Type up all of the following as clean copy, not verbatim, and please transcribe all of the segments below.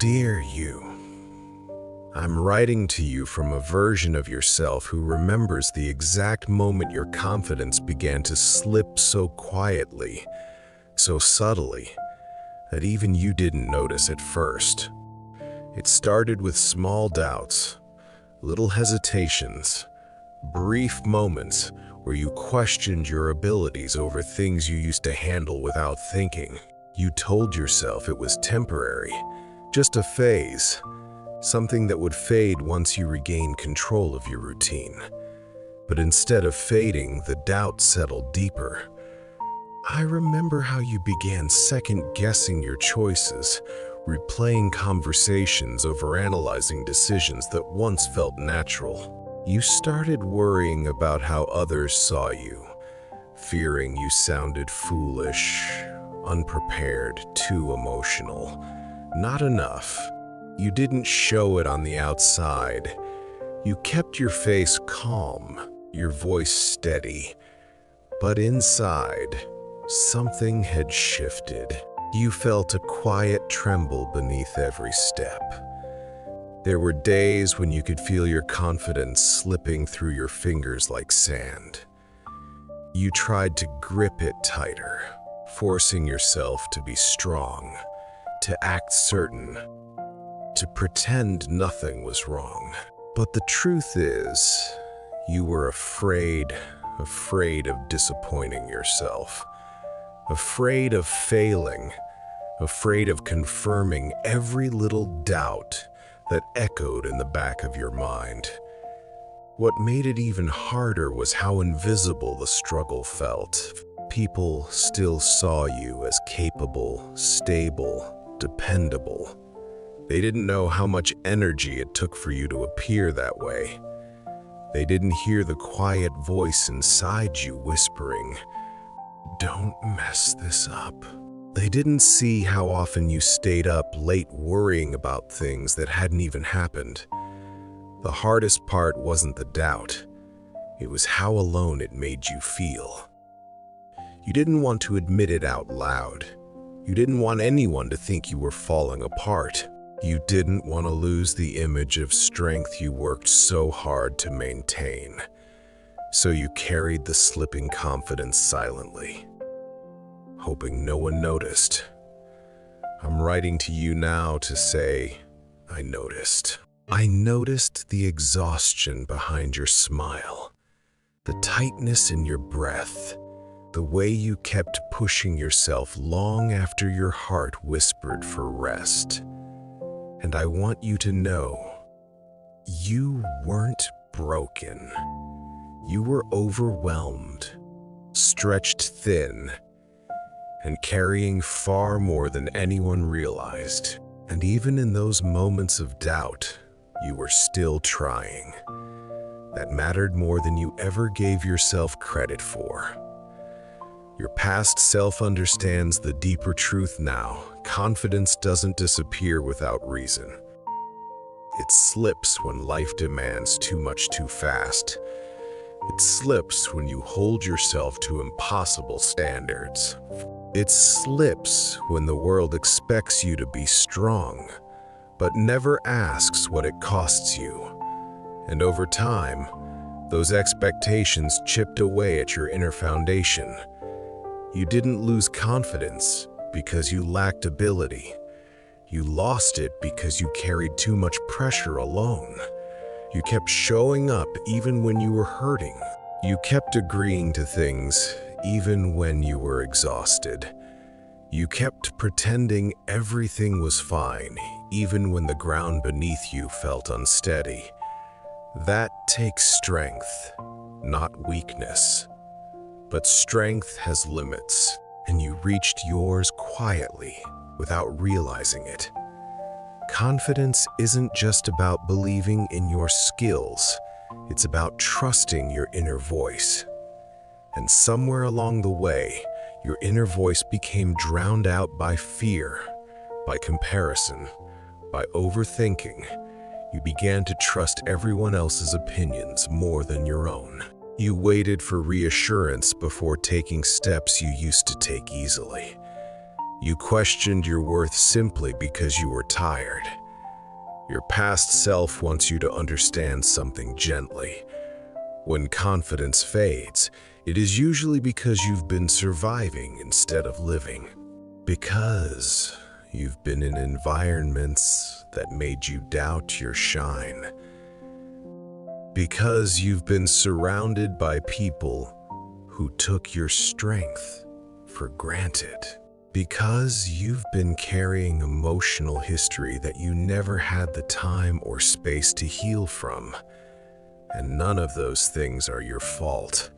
Dear you, I'm writing to you from a version of yourself who remembers the exact moment your confidence began to slip so quietly, so subtly, that even you didn't notice at first. It started with small doubts, little hesitations, brief moments where you questioned your abilities over things you used to handle without thinking. You told yourself it was temporary, just a phase, something that would fade once you regained control of your routine. But instead of fading, the doubt settled deeper. I remember how you began second-guessing your choices, replaying conversations, overanalyzing decisions that once felt natural. You started worrying about how others saw you, fearing you sounded foolish, unprepared, too emotional. Not enough. You didn't show it on the outside. You kept your face calm, your voice steady. But inside, something had shifted. You felt a quiet tremble beneath every step. There were days when you could feel your confidence slipping through your fingers like sand. You tried to grip it tighter, forcing yourself to be strong, to act certain, to pretend nothing was wrong. But the truth is, you were afraid of disappointing yourself, afraid of failing, afraid of confirming every little doubt that echoed in the back of your mind. What made it even harder was how invisible the struggle felt. People still saw you as capable, stable, dependable. They didn't know how much energy it took for you to appear that way. They didn't hear the quiet voice inside you whispering, "Don't mess this up." They didn't see how often you stayed up late worrying about things that hadn't even happened. The hardest part wasn't the doubt. It was how alone it made you feel. You didn't want to admit it out loud. You didn't want anyone to think you were falling apart. You didn't want to lose the image of strength you worked so hard to maintain. So you carried the slipping confidence silently, hoping no one noticed. I'm writing to you now to say, I noticed. I noticed the exhaustion behind your smile, the tightness in your breath, the way you kept pushing yourself long after your heart whispered for rest. And I want you to know, you weren't broken. You were overwhelmed, stretched thin, and carrying far more than anyone realized. And even in those moments of doubt, you were still trying. That mattered more than you ever gave yourself credit for. Your past self understands the deeper truth now. Confidence doesn't disappear without reason. It slips when life demands too much too fast. It slips when you hold yourself to impossible standards. It slips when the world expects you to be strong, but never asks what it costs you. And over time, those expectations chipped away at your inner foundation. You didn't lose confidence because you lacked ability. You lost it because you carried too much pressure alone. You kept showing up even when you were hurting. You kept agreeing to things even when you were exhausted. You kept pretending everything was fine, even when the ground beneath you felt unsteady. That takes strength, not weakness. But strength has limits, and you reached yours quietly, without realizing it. Confidence isn't just about believing in your skills, it's about trusting your inner voice. And somewhere along the way, your inner voice became drowned out by fear, by comparison, by overthinking. You began to trust everyone else's opinions more than your own. You waited for reassurance before taking steps you used to take easily. You questioned your worth simply because you were tired. Your past self wants you to understand something gently. When confidence fades, it is usually because you've been surviving instead of living. Because you've been in environments that made you doubt your shine. Because you've been surrounded by people who took your strength for granted. Because you've been carrying emotional history that you never had the time or space to heal from. And none of those things are your fault.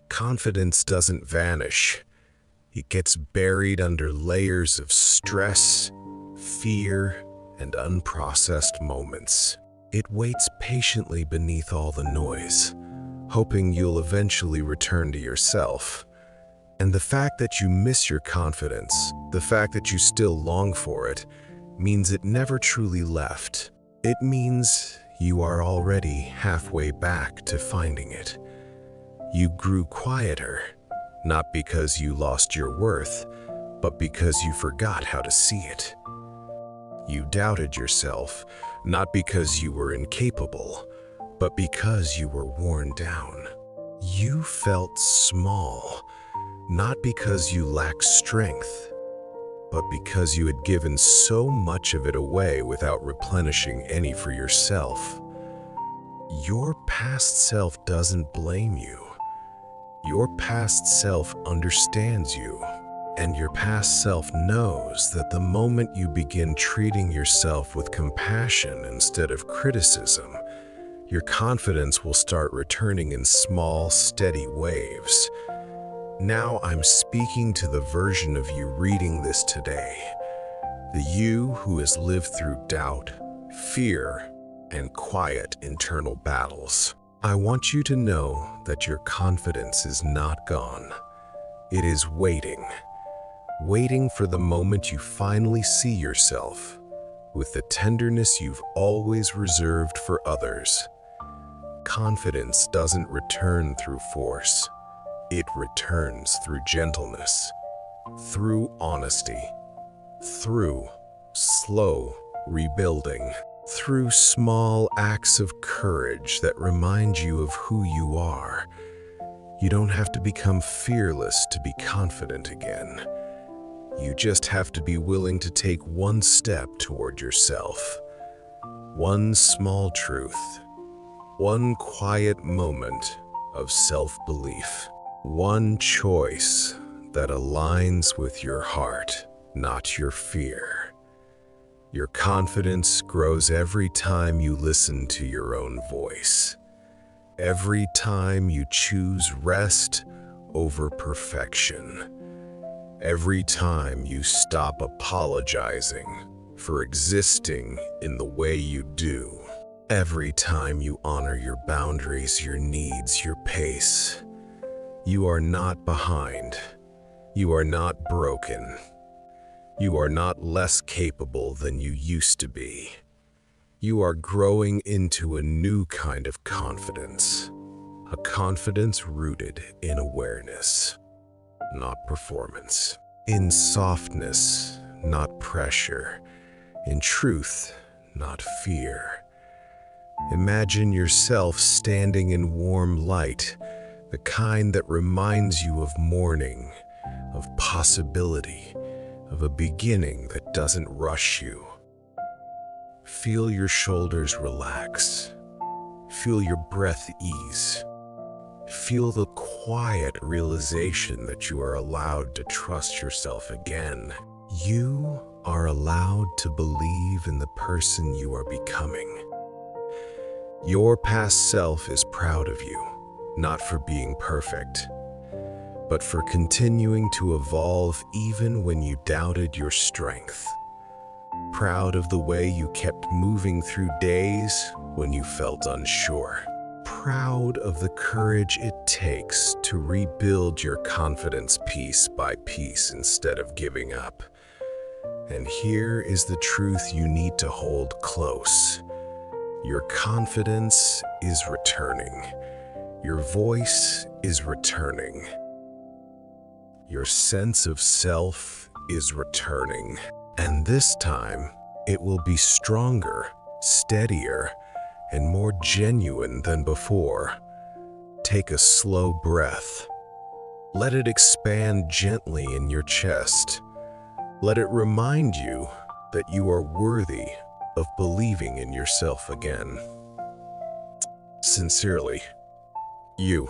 Confidence doesn't vanish. It gets buried under layers of stress, fear, and unprocessed moments. It waits patiently beneath all the noise, hoping you'll eventually return to yourself. And the fact that you miss your confidence, the fact that you still long for it, means it never truly left. It means you are already halfway back to finding it. You grew quieter, not because you lost your worth, but because you forgot how to see it. You doubted yourself, not because you were incapable, but because you were worn down. You felt small, not because you lacked strength, but because you had given so much of it away without replenishing any for yourself. Your past self doesn't blame you. Your past self understands you. And your past self knows that the moment you begin treating yourself with compassion instead of criticism, your confidence will start returning in small, steady waves. Now I'm speaking to the version of you reading this today, the you who has lived through doubt, fear, and quiet internal battles. I want you to know that your confidence is not gone. It is waiting for the moment you finally see yourself with the tenderness you've always reserved for others. Confidence doesn't return through force. It returns through gentleness, through honesty, through slow rebuilding, through small acts of courage that remind you of who you are. You don't have to become fearless to be confident again. You just have to be willing to take one step toward yourself. One small truth, one quiet moment of self-belief. One choice that aligns with your heart, not your fear. Your confidence grows every time you listen to your own voice. Every time you choose rest over perfection. Every time you stop apologizing for existing in the way you do. Every time you honor your boundaries, your needs, your pace. You are not behind. You are not broken. You are not less capable than you used to be. You are growing into a new kind of confidence. A confidence rooted in awareness, not performance. In softness, not pressure. In truth, not fear. Imagine yourself standing in warm light, the kind that reminds you of morning, of possibility, of a beginning that doesn't rush you. Feel your shoulders relax. Feel your breath ease. Feel the quiet realization that you are allowed to trust yourself again. You are allowed to believe in the person you are becoming. Your past self is proud of you. Not for being perfect, but for continuing to evolve even when you doubted your strength. Proud of the way you kept moving through days when you felt unsure. Proud of the courage it takes to rebuild your confidence piece by piece instead of giving up. And here is the truth you need to hold close. Your confidence is returning. Your voice is returning. Your sense of self is returning. And this time, it will be stronger, steadier, and more genuine than before. Take a slow breath. Let it expand gently in your chest. Let it remind you that you are worthy of believing in yourself again. Sincerely, you.